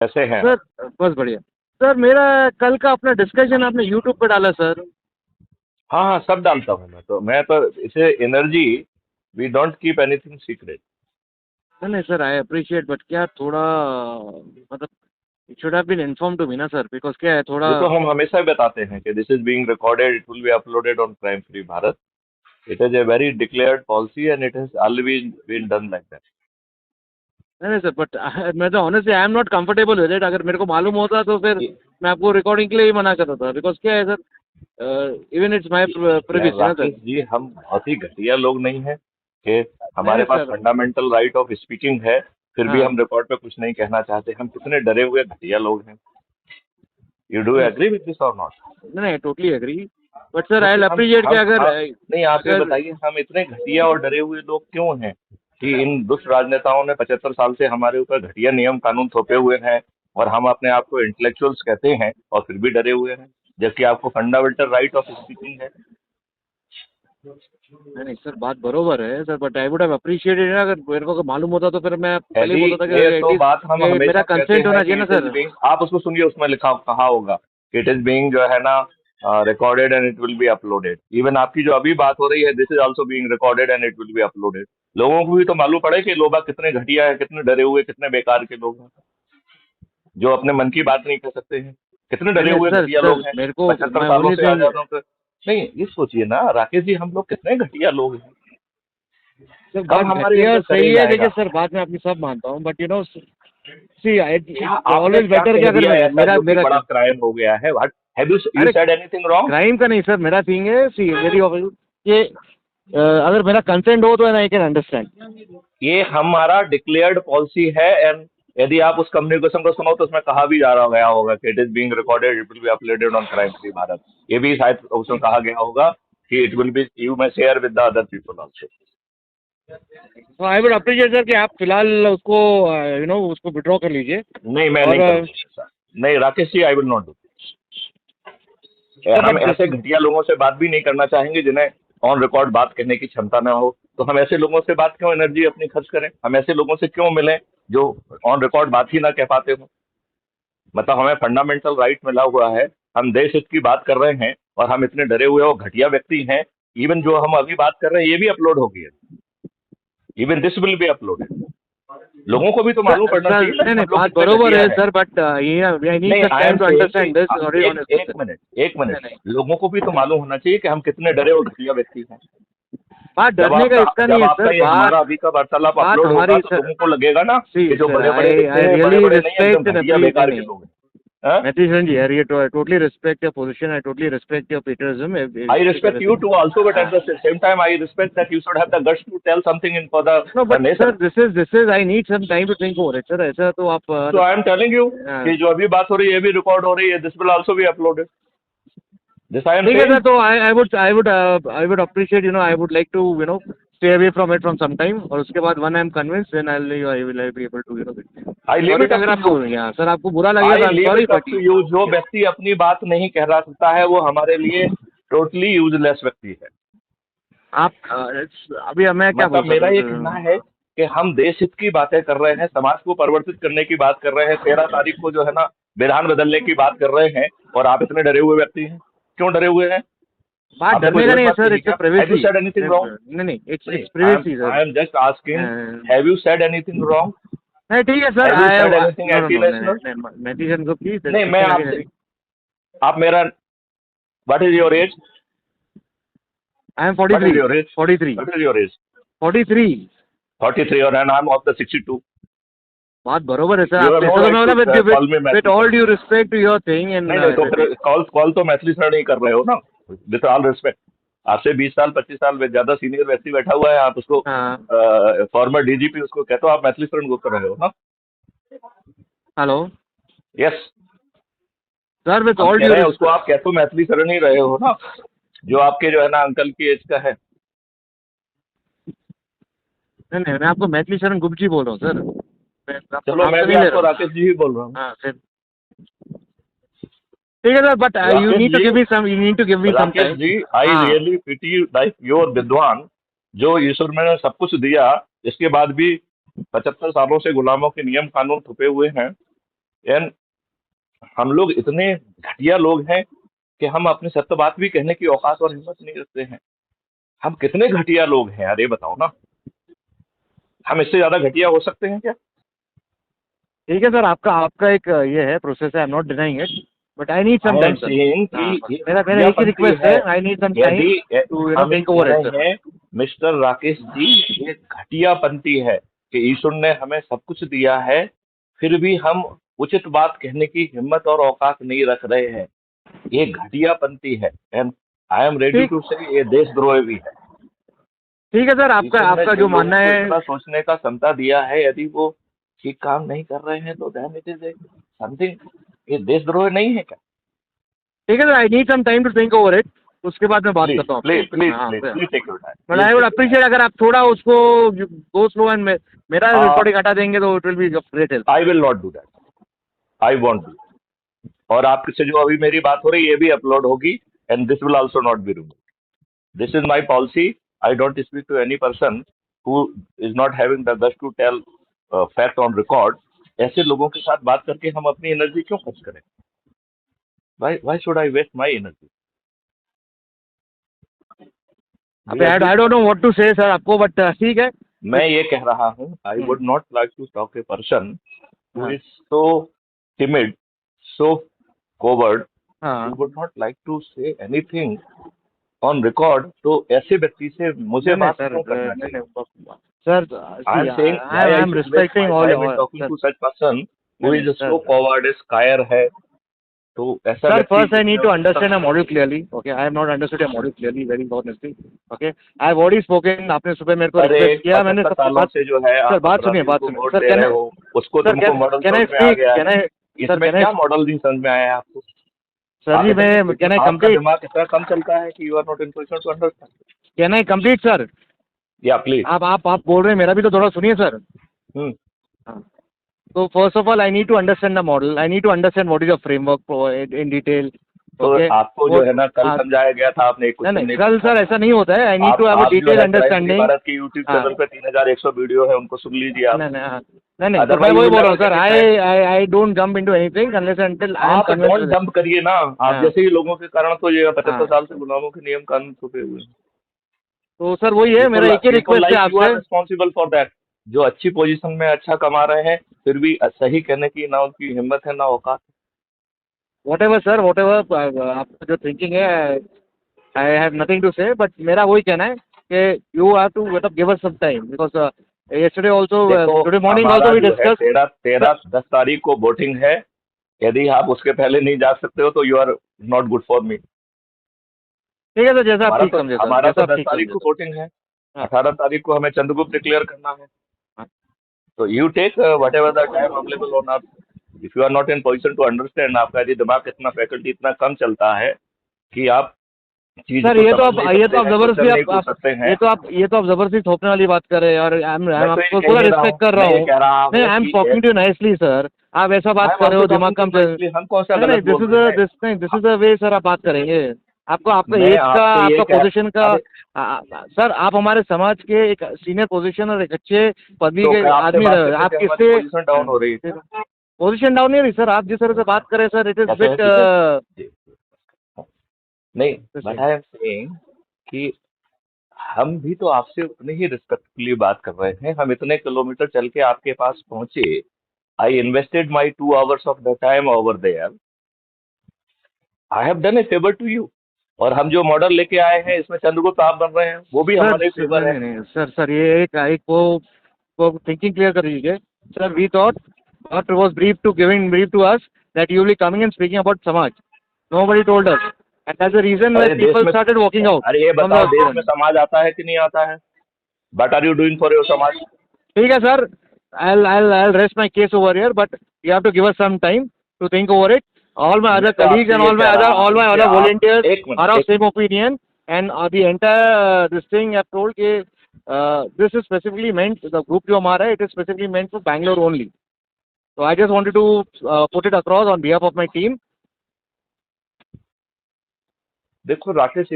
कैसे हैं आप? सर बस बढ़िया। सर मेरा कल का अपना डिस्कशन आपने यूट्यूब पे डाला सर। हाँ हाँ, सब डालता हूँ मैं तो इसे energy, we don't keep anything secret. नहीं नहीं सर, आई अप्रिशिएट, बट क्या थोड़ा मतलब it should have been inform to me ना सर, बिकॉज क्या है थोड़ा। वो तो हम हमेशा बताते हैं कि this is being recorded, it will be uploaded on crime free Bharat. It is a very declared policy and it has always been done like that. नहीं नहीं सर, बट मैं तो honestly I am not comfortable with it. अगर मेरे को मालूम होता तो फिर मैं आपको रिकॉर्डिंग के लिए ही मना करता था, बिकॉज क्या है सर, इवन इट्स माई यार प्रिविसी ना राकेश सर। जी, हम बहुत ही घटिया लोग नहीं हैं कि नहीं हमारे नहीं पास sir. Fundamental right of speaking है, फिर भी हाँ। हम रिकॉर्ड पे कुछ नहीं कहना चाहते। हम कितने डरे हुए घटिया लोग हैं। यू डू नहीं एग्री विद दिस और नॉट? नहीं, टोटली एग्री। बट सर तो आई फिर अप्रिशिएट कि अगर नहीं, आप ये अगर बताइए, हम इतने घटिया और डरे हुए लोग क्यों हैं कि इन दुष्ट राजनेताओं ने 75 साल से हमारे ऊपर घटिया नियम कानून थोपे हुए हैं, और हम अपने आप को इंटेलेक्चुअल्स कहते हैं और फिर भी डरे हुए हैं, जबकि आपको फंडामेंटल राइट ऑफ स्पीकिंग है। नहीं नहीं सर, बात बरोबर है sir, but I would have appreciated अगर मेरे को मालूम होता तो फिर मैं पहले ही यदि बोलता था ये कि तो बात हम एटलीस्ट मेरा हमेशा कहते कंसेंट हैं होना चाहिए कि ना इट इज सर। बीइंग, आप उसको सुनिए, उसमें लिखा कहा होगा कि इट इज बीइंग जो है ना recorded and it will be uploaded. Even आपकी जो अभी बात हो रही है, this is also being recorded and it will be uploaded. लोगों को भी तो मालूम पड़े कि लोग कितने घटिया है, कितने डरे हुए, कितने बेकार के लोग हैं, जो अपने मन की बात नहीं कह सकते हैं। कितने नहीं डरे नहीं हुए सर, घटिया सर लोग हैं मेरे को 75 मैं सालों ओनली से थिंग। आजादों के। नहीं, ये सोचिए ना राकेश जी, हम लोग कितने घटिया लोग हैं। सर कब बात हमारे घटिया अंदर सही करेज है, देखिए आएगा? सर बात मैं अपनी सब मानता हूँ, बट यू नो सी क्या इट्स आपने ऑलवेज क्या बेटर कि कह अगर दिया ऐसा मेरा जो कि मेरा बड़ा क्राइम हो गया है? व्हाट हैव यू अरे सेड एनीथिंग रॉन्ग? क्राइम का नहीं सर, मेरा थिंग है सी वेरी कि अगर मेरा कंसेंट हो तो आई कैन अंडरस्टैंड। ये हमारा डिक्लेयर्ड पॉलिसी है, एंड यदि आप उस कम्युनिकेशन को सुनो तो उसमें कहा भी जा रहा गया होगा कि it is being recorded, it will be uploaded on crime free Bharat. ये भी शायद उसमें कहा गया होगा कि it will B, you may share with the other people also. तो आई वुड अप्रिशिएट सर कि आप फिलहाल उसको उसको विड्रॉ कर लीजिए। नहीं, मैं और नहीं करूंगा ऐसा। नहीं Rakesh ji, I will not do. Sir हम बट ऐसे घटिया लोगों से बात भी नहीं करना चाहेंगे जिन्हें ऑन रिकॉर्ड बात कहने की क्षमता ना हो। तो हम ऐसे लोगों से बात क्यों एनर्जी अपनी खर्च करें? हम ऐसे लोगों से क्यों मिलें जो ऑन रिकॉर्ड बात ही ना कह पाते हो? मतलब हमें फंडामेंटल राइट मिला हुआ है, हम देश हित की बात कर रहे हैं, और हम इतने डरे हुए और घटिया व्यक्ति हैं। इवन जो हम अभी बात कर रहे हैं ये भी अपलोड होगी, even this will be uploaded. लोगों को भी तो मालूम सर पड़ना सर चाहिए ना नहीं कि नहीं, हम लोग बात कितने बरोबर घटिया है हैं। सर, बट ये आई नीड नहीं, some I am time to saying कि अंडरस्टैंड दिस, सॉरी एक ऑनेस्टली एक सर। मिनट, एक नहीं मिनट, नहीं, लोगों को भी तो मालूम होना चाहिए कि हम कितने डरे और घटिया व्यक्ति हैं। बात जब डरने का आपका इसका नहीं जब है आपका सर। ये बात हमारा अभी का वार्तालाप बात अपलोड होगा हमारी तो सर। लोगों को लगेगा ना सी कि जो सर, बड़े बड़े आई इतने बड़े रियली बड़े नहीं है, रिस्पेक्ट एकदम एंड घटिया नहीं बेकार के नहीं, लोग हैं। हाँ? Nitish ji, I totally respect your position. I totally respect your patriotism. I respect you Everything. too also, but at Uh, the same time, I respect that you should have the guts to tell something in for the no, but sir, nation. this is I need some time to think over it, sir. ऐसा तो आप So I am telling you uh, कि जो अभी बात हो रही है ये भी रिकॉर्ड हो रही है, this will also be uploaded. This I am ठीक है सर, saying. तो I would appreciate, I would like to stay away from it from some time, और उसके बाद when I am convinced then I will be able to I leave sorry it up अगर to आपको you. यहाँ sir आपको बुरा लगेगा I तो I am leave sorry it up but to you. जो व्यक्ति अपनी बात नहीं कह रहा सकता है वो हमारे लिए टोटली यूजलेस व्यक्ति है। आप अभी मैं क्या बोल मतलब मेरा सकता ये कहना हूँ है कि हम देश हित की बातें कर रहे हैं, समाज को परिवर्तित करने की बात कर रहे हैं, 13 तारीख को जो है ना विधान बदलने की बात कर रहे हैं, और आप इतने डरे हुए व्यक्ति हैं। क्यों डरे हुए हैं? बात आपने कोई डरने का गलत नहीं है बात सर, कही इट्स अ क्या? Have you privacy. Said anything wrong? नहीं नहीं, नहीं, it's privacy sir. I am just asking, have you said anything wrong? नहीं ठीक है sir, have you I said anything no no anti no, नहीं national? नहीं, netizen को प्लीज नहीं, मैं कितने लगे आपसे, नहीं। आप मेरा, what is your age? I am what is 43। Your age? 43। What is your age? 43। 43, और and I am of the 62। बात बरोबर है सर, यू आप हैव नो ऐसा तो मैं राइट बोला to with call me with Maithili all sir. Due respect to your thing and नहीं नहीं, तो एवरीथिंग। फिर कॉल कॉल तो मैथिली सर नहीं कर रहे हो ना, विथ ऑल रिस्पेक्ट। आपसे 20 साल 25 साल ज्यादा सीनियर व्यक्ति बैठा हुआ है, आप उसको हाँ। फॉर्मर डीजीपी उसको कहते हो, आप मैथिली सर को कर रहे हो ना? Hello yes. सर, विद हम ऑल कह ड्यू रहे हैं उसको रिस्पेक्ट। आप कहते हो मैथिली सर नहीं रहे हो ना, जो आपके जो है ना अंकल की एज का है। नहीं नहीं, मैं आपको मैथिली शरण गुप्त जी बोल रहा हूँ सर, मैं आपको चलो, नाम मैं तो भी नहीं ले रहा आपको हूँ। राकेश जी ही बोल रहा हूँ। हाँ सर, ठीक है sir, but you Rakesh need to जी, give me some, you need to give me some Rakesh time. जी, आई हाँ। रियली पिटी लाइक योर विद्वान, जो ईश्वर में सब कुछ दिया, इसके बाद भी 75 सालों से गुलामों के नियम कानून थुपे हुए हैं। एंड हम लोग इतने घटिया लोग हैं कि हम अपनी सत्य बात भी कहने की औकात और हिम्मत नहीं रखते हैं। हम कितने घटिया लोग हैं यार, ये बताओ ना। हम इससे ज्यादा घटिया हो सकते हैं क्या? ठीक है सर, आपका आपका एक ये है प्रोसेस है, I am not denying it, but I need some I am time sir. Saying हाँ, कि ये मेरा मेरा एक ही घटियापंथी रिक्वेस्ट है। है, आई नीड सम टाइम यदि टू हम ये थिंक कह ओवर इट रहे सर। हैं मिस्टर राकेश जी, ये घटियापंथी है कि ईश्वर ने हमें सब कुछ दिया है, फिर भी हम उचित बात कहने की हिम्मत और औकात नहीं रख रहे हैं। ये घटियापंथी है, एंड आई एम रेडी ठीक टू से ये देशद्रोह भी है। ठीक है सर, आपका ईश्वर ने आपका जिन जो लोगों मानना को है। इतना सोचने का क्षमता दिया है, यदि वो ठीक काम नहीं कर रहे हैं तो then it is a something, ये देशद्रोह नहीं है क्या? ठीक है sir, I need some time to think over it, उसके बाद मैं बात प्लीज करता हूँ प्लीज आपसे। प्लीज हाँ please sir, please take your time, but please I would take your appreciate अगर आप थोड़ा उसको गो स्लो एंड मेरा टाइम। रिकॉर्डिंग हटा देंगे तो it will be great help. I will not do that, I want do. और आपसे जो अभी मेरी बात हो रही है ये भी अपलोड होगी, and this will also not be remove. This is my policy. I don't speak to any person who is not having the guts to tell fact on record. ऐसे लोगों के साथ बात करके हम अपनी एनर्जी क्यों खर्च करें? Why should I waste my energy? अभी I don't know what to say sir आपको, बट ठीक है। मैं ये कह रहा हूँ, I hmm, would not like to talk a person who हाँ is so timid, so coward, who हाँ, would not like to say anything on record। तो ऐसे व्यक्ति से मुझे नहीं नहीं बात सर, क्यों करना नहीं चाहिए? नहीं sir, I see am saying I why I am should waste my respecting all time in talking sir. to such person नहीं who नहीं is so सर, cowardice, कायर है। तो ऐसा sir, व्यक्ति first I need मैं to उसके understand a साथ model clearly. Okay, I have not understood your model clearly, very honestly. Okay, I have already spoken. आपने सुबह मेरे को अरे रिक्वेस्ट किया, मैंने 75 सबकी सालों बात। से जो है सर आप बात सुनिए, अपराधियों बात को सुनिए वोट सर, दे रहे हो, उसको सर तुमको मॉडल कैन आई समझ में आ स्पीक, गया कैन है। आई, सर इसमें कैन आई, क्या मॉडल नहीं समझ में आया है आपको? सर जी मैं कैन आई आपका कंप्लीट, दिमाग इतना कम चलता है कि you are not in position to understand. Can I complete sir? या प्लीज। आप बोल रहे हैं, मेरा भी तो थोड़ा सुनिए सर। हम्म। हाँ, तो first of all I need to understand the model, I need to understand what is the framework in detail. तो ओके, आपको जो है ना कल समझाया गया था, आपने एक नहीं क्वेश्चन नहीं नहीं कल पूछा। सर ऐसा नहीं होता है, I need to have a आप जो डिटेल है क्राइम फ्री अंडरस्टैंडिंग। भारत के यूट्यूब हाँ, चैनल पे 3100 वीडियो है, उनको सुन लीजिए आप। नहीं नहीं हाँ, नहीं नहीं सर, मैं अदरवाइज यू वही विल बोल रहा नेवर हूँ sir, get it I time. I I don't jump into anything unless until I am आप डोंट कन्विंस्ड। जंप करिए ना। आप हाँ जैसे ही लोगों के कारण तो ये 75 हाँ, साल से गुलामों के नियम कानून छुपे हुए हैं। तो सर वही है, मेरा एक ही पीपल रिक्वेस्ट है लाइक यू आपसे। Are responsible for that. जो अच्छी पोजीशन में अच्छा कमा रहे हैं, फिर भी सही कहने की ना उनकी हिम्मत है ना औकात whatever sir, whatever आपका जो थिंकिंग है, I have nothing to say, but मेरा वही कहना है कि यू हैव टू मतलब give us some time, because yesterday also है। देखो today morning हमारा also we जो है discussed। 10 तारीख को वोटिंग है। यदि आप उसके पहले नहीं जा सकते हो तो you are not good for me. ठीक है सर, जैसा आप ठीक समझे सर, हमारा जैसा तो आप 10 ठीक तारीख समझे को सर। वोटिंग है। हाँ 18 तारीख को हमें चंद्रगुप्त डिक्लेयर करना है। हाँ, तो you take whatever the time available on आप। If you are not in position to understand, आपका यदि दिमाग इतना फैकल्टी इतना कम चलता है कि आप चीज सर को ये तो समझ आप नहीं ये सकते तो आप हैं, जबरदस्ती क्वेश्चन नहीं पूछ आप सकते हैं। ये तो आप जबरदस्ती थोपने वाली बात कर रहे हैं, और आई मैं एम तो ये आपको कह पूरा नहीं रहा हूँ, रिस्पेक्ट कर रहा मैं ये हूँ। कह रहा नहीं, हूँ आई एम कि टॉकिंग टू नाइसली सर, आप ऐसा आई बात एम कर रहे ऑल्सो हो, दिमाग टॉकिंग टू कम चल। नाइसली। हम कौन सा नहीं नहीं, गलत बोल रहे हैं? This is the way sir आप बात करेंगे। आपको आपका मैं एज का, आपसे ये आपका कह पोजीशन का, अरे सर आप हमारे समाज के एक सीनियर पोजीशन और एक अच्छे पदवी तो के क्या आपसे आदमी बात रहे, करने आप से हमारी किससे पोजीशन डाउन हो रही है? पोजीशन डाउन नहीं रही सर, आप जिस तरह से बात करें सर, इट इज कैसे बिट। जी। नहीं, बट आई एम सेइंग कि हम भी तो आपसे उतनी ही रिस्पेक्टफुली बात कर रहे हैं। हम इतने किलोमीटर चल के आपके पास पहुंचे। I invested my 2 hours of the time over there. I have done a favour to you. और हम जो मॉडल लेके आए हैं इसमें चंद्रगुप्त आप बन रहे हैं, वो भी सर हमारे फेवर नहीं है। नहीं नहीं, सर ये एक वो थिंकिंग क्लियर कर दीजिए sir. We thought what was brief to us that you will be coming and speaking about Samaj. Nobody told us, and that's the reason why अरे देश people में, started walking out अरे ये from the बताओ देश में government. समाज आता है कि नहीं आता है? But are you doing for your समाज? ठीक है sir, I'll rest my case over here, but you have to give us some time to think over it. All my मैं other तो colleagues आपसे and ये कह रहा all हूँ my कि other आप volunteers एक are मिनट of एक same opinion, and the entire this thing I've told कि this is specifically meant, the group जो हमारा है, it is specifically meant for Bangalore only. So I just wanted to put it across on behalf of my team. देखो राकेश,